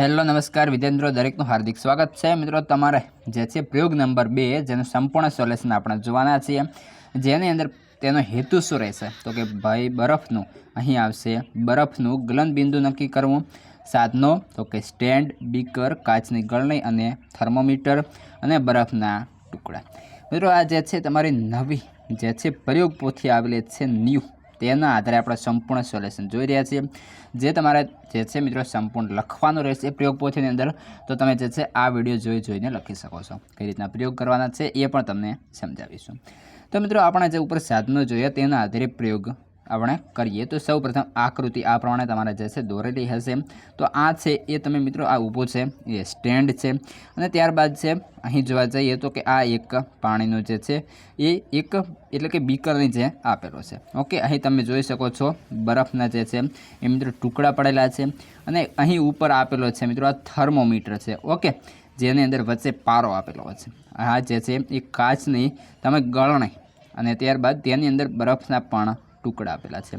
Hello નમસ્કાર વિદ્યાર્થી મિત્રો, દરેકનું હાર્દિક સ્વાગત છે। મિત્રો તમારે જે છે પ્રયોગ નંબર 2 જેનું સંપૂર્ણ સોલ્યુશન આપણે જોવાના છીએ, જેની અંદર તેનો હેતુ શું રહેશે તો કે ભાઈ બરફનું અહીં આવશે બરફનું ગલનબિંદુ નક્કી કરવું। સાધનો તો કે સ્ટેન્ડ, બીકર, કાચની ગળણી અને થર્મોમીટર અને બરફના ટુકડા। મિત્રો આ જે છે તમારી નવી જે છે પ્રયોગ પોથી આવેલી છે ન્યૂ, તેના આધારે આપણે સંપૂર્ણ સોલ્યુશન જોઈ રહ્યા છીએ। જે તમારે જે છે મિત્રો સંપૂર્ણ લખવાનું રહેશે પ્રયોગ પોથીની અંદર, તો તમે જે છે આ વિડીયો જોઈને લખી શકો છો। કઈ રીતના પ્રયોગ કરવાના છે એ પણ તમને સમજાવીશું। તો મિત્રો આપણે જે ઉપર સાધનો જોઈએ તેના આધારે પ્રયોગ આપણે કરીએ। તો સૌપ્રથમ આકૃતિ આ પ્રમાણે તમારે જે છે દોરેલી હશે। તો આ છે એ તમે મિત્રો આ ઊભો છે એ સ્ટેન્ડ છે, અને ત્યારબાદ છે અહીં જોવા જઈએ તો કે આ એક પાણીનું જે છે એ એક એટલે કે બીકરની જે આપેલો છે। ઓકે, અહીં તમે જોઈ શકો છો બરફના જે છે એ મિત્રો ટુકડા પડેલા છે, અને અહીં ઉપર આપેલો છે મિત્રો આ થર્મોમીટર છે। ઓકે, જેની અંદર વચ્ચે પારો આપેલો છે। આ જે છે એ કાચની તમે ગળણી, અને ત્યારબાદ તેની અંદર બરફના પણ ટુકડા આપેલા છે।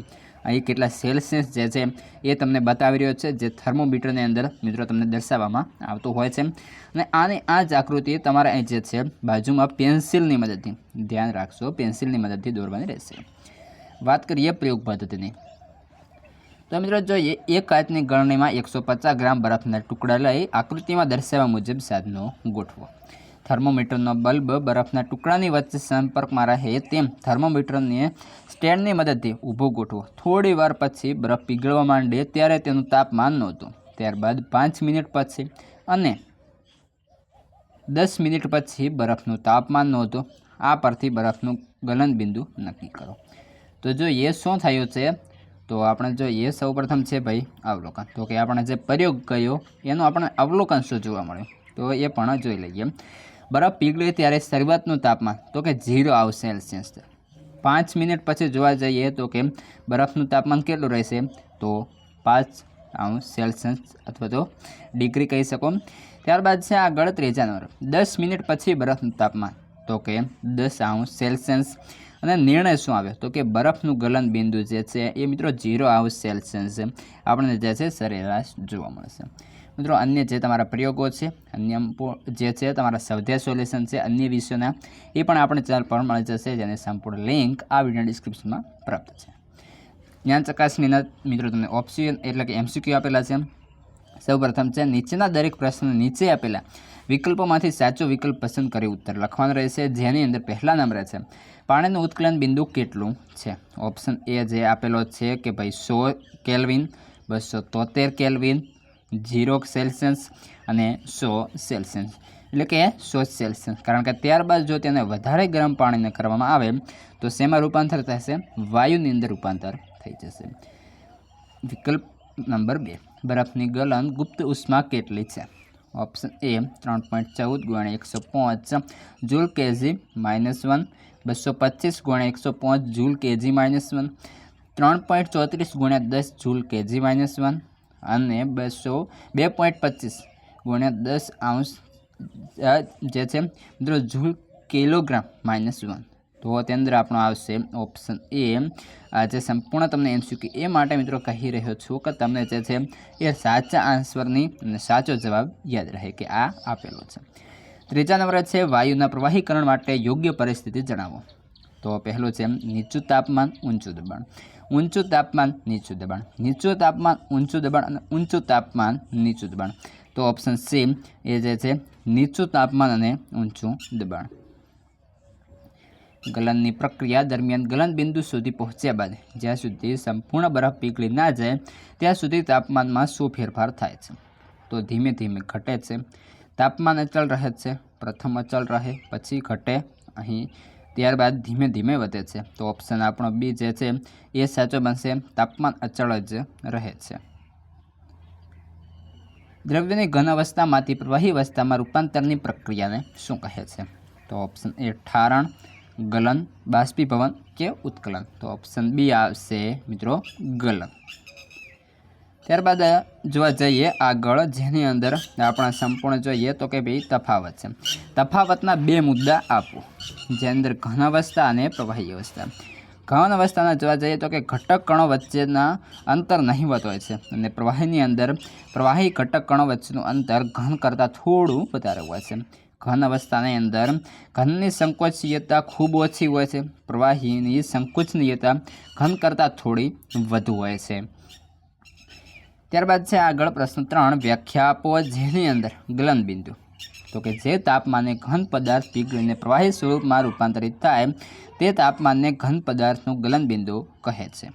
અહીં કેટલા સેલ્સિયસ જે છે એ તમને બતાવી રહ્યો છે, જે થર્મોમીટરની અંદર મિત્રો તમને દર્શાવવામાં આવતું હોય છે। અને આની આ જ આકૃતિ તમારે અહીં જે છે બાજુમાં પેન્સિલની મદદથી, ધ્યાન રાખશો, પેન્સિલની મદદથી દોરવાની રહેશે। વાત કરીએ પ્રયોગ પદ્ધતિની, તો મિત્રો જોઈએ એક કાચની ગળણીમાં 150 ગ્રામ બરફના ટુકડા લઈ આકૃતિમાં દર્શાવ્યા મુજબ સાધનો ગોઠવો। થર્મોમીટરનો બલ્બ બરફના ટુકડાની વચ્ચે સંપર્કમાં રહે તેમ થર્મોમીટરને સ્ટેન્ડની મદદથી ઊભો ગોઠવો। થોડી વાર પછી બરફ પીગળવા માંડે ત્યારે તેનું તાપમાન નોંધો। ત્યારબાદ 5 મિનિટ પછી અને 10 મિનિટ પછી બરફનું તાપમાન નોંધો। આ પરથી બરફનું ગલનબિંદુ નક્કી કરો। તો જોઈએ શું થયું છે, તો આપણે જોઈએ સૌપ્રથમ છે ભાઈ અવલોકન, તો કે આપણે જે પ્રયોગ કર્યો એનું આપણે અવલોકન શું જોવા મળ્યું તો એ પણ જોઈ લઈએ। બરફ પીગળે ત્યારે શરૂઆતનું તાપમાન તો કે 0 સેલ્સિયસ છે। 5 મિનિટ પછી જોવા જઈએ તો કે બરફનું તાપમાન કેટલું રહેશે તો 5 સેલ્સિયસ અથવા તો ડિગ્રી કહી શકો। ત્યારબાદ છે આગળ ત્રીજા નંબર 10 મિનિટ પછી બરફનું તાપમાન તો કે 10 સેલ્સિયસ, અને નિર્ણય શું આવ્યો તો કે બરફનું ગલન બિંદુ જે છે એ મિત્રો 0 સેલ્સિયસ છે, આપણને જે છે સરેરાશ જોવા મળશે। મિત્રો અન્ય જે તમારા પ્રયોગો છે, અન્ય જે છે તમારા સ્વાધ્યાય સોલ્યુશન છે અન્ય વિષયોના, એ પણ આપણે ચેનલ પર મળી જશે, જેની સંપૂર્ણ લિંક આ વિડીયો ડિસ્ક્રિપ્શનમાં પ્રાપ્ત છે। જ્ઞાન ચકાસણીના મિત્રો તમને ઓપ્શન એટલે કે MCQ આપેલા છે। સૌપ્રથમ છે નીચેના દરેક પ્રશ્ન નીચે આપેલા વિકલ્પોમાંથી સાચો વિકલ્પ પસંદ કરી ઉત્તર લખવાનો રહેશે, જેની અંદર પહેલા નંબરે છે પાણીનું ઉત્કલન બિંદુ કેટલું છે। ઓપ્શન એ જે આપેલો છે કે ભાઈ 100 કેલ્વિન, 273 કેલ્વિન, 0 સેલ્સિયસ અને 100 સેલ્સિયસ, એટલે કે 100 સેલ્સિયસ। કારણ કે ત્યારબાદ જો તેને વધારે ગરમ પાણીને કરવામાં આવે તો શેમાં રૂપાંતર થશે, વાયુની અંદર રૂપાંતર થઈ જશે। વિકલ્પ નંબર 2 બરફની ગલન ગુપ્ત ઉષ્મા કેટલી છે। Option A 3.14 × 105 joule KG -1, 225 × 105 joule KG -1, 3.34 × 10 joule KG -1 અને 2.25 × 10 જે છે મિત્રો જૂલ કિલોગ્રામ -1। તો તેની અંદર આપણો આવશે ઓપ્શન એ। આ જે સંપૂર્ણ તમને MCQ એ માટે મિત્રો કહી રહ્યો છું કે તમને જે છે એ સાચા આન્સરની અને સાચો જવાબ યાદ રહે કે આ આપેલો છે। ત્રીજા નંબરે છે વાયુના પ્રવાહીકરણ માટે યોગ્ય પરિસ્થિતિ જણાવો। તો પહેલું છે નીચું તાપમાન ઊંચું દબાણ, ઊંચું તાપમાન નીચું દબાણ, નીચું તાપમાન ઊંચું દબાણ અને ઊંચું તાપમાન નીચું દબાણ। તો ઓપ્શન સી એ જે છે નીચું તાપમાન અને ઊંચું દબાણ। ગલનની પ્રક્રિયા દરમિયાન ગલન બિંદુ સુધી પહોંચ્યા બાદ જ્યાં સુધી સંપૂર્ણ બરફ પીગળી ના જાય ત્યાં સુધી તાપમાનમાં શું ફેરફાર થાય છે, તો ધીમે ધીમે ઘટે છે। તાપમાન અચળ રહે છે, પ્રથમ અચળ રહે પછી ઘટે અહીં, ત્યારબાદ ધીમે ધીમે વધે છે। તો ઓપ્શન આપણો બી જે છે એ સાચો બનશે, તાપમાન અચળ જ રહે છે। દ્રવ્યની ઘન અવસ્થામાંથી પ્રવાહી અવસ્થામાં રૂપાંતરની પ્રક્રિયાને શું કહે છે, તો ઓપ્શન એ ઠારણ, ગલન, બાષ્પીભવન કે ઉત્કલન। તો ઓપ્શન બી આવશે મિત્રો ગલન। ત્યારબાદ જોવા જઈએ આગળ, જેની અંદર આપણે સંપૂર્ણ જોઈએ તો કે ભાઈ તફાવત છે। તફાવતના બે મુદ્દા આપો, જેની અંદર ઘન અવસ્થા અને પ્રવાહી અવસ્થા। ઘન અવસ્થાના જોવા જઈએ તો કે ઘટક કણો વચ્ચેના અંતર નહિવત હોય છે અને પ્રવાહીની અંદર પ્રવાહી ઘટક કણો વચ્ચેનું અંતર ઘન કરતાં થોડું વધારે હોય છે. ઘન અવસ્થાની અંદર ઘનની સંકોચનીયતા ખૂબ ઓછી હોય છે, પ્રવાહીની સંકોચનીયતા ઘન કરતાં થોડી વધુ હોય છે. ત્યારબાદ છે આગળ પ્રશ્ન 3, વ્યાખ્યા આપો જેની અંદર ગલનબિંદુ. તો કે જે તાપમાને ઘન પદાર્થ પીગળીને પ્રવાહી સ્વરૂપમાં રૂપાંતરિત થાય તે તાપમાનને ઘન પદાર્થનું ગલનબિંદુ કહે છે.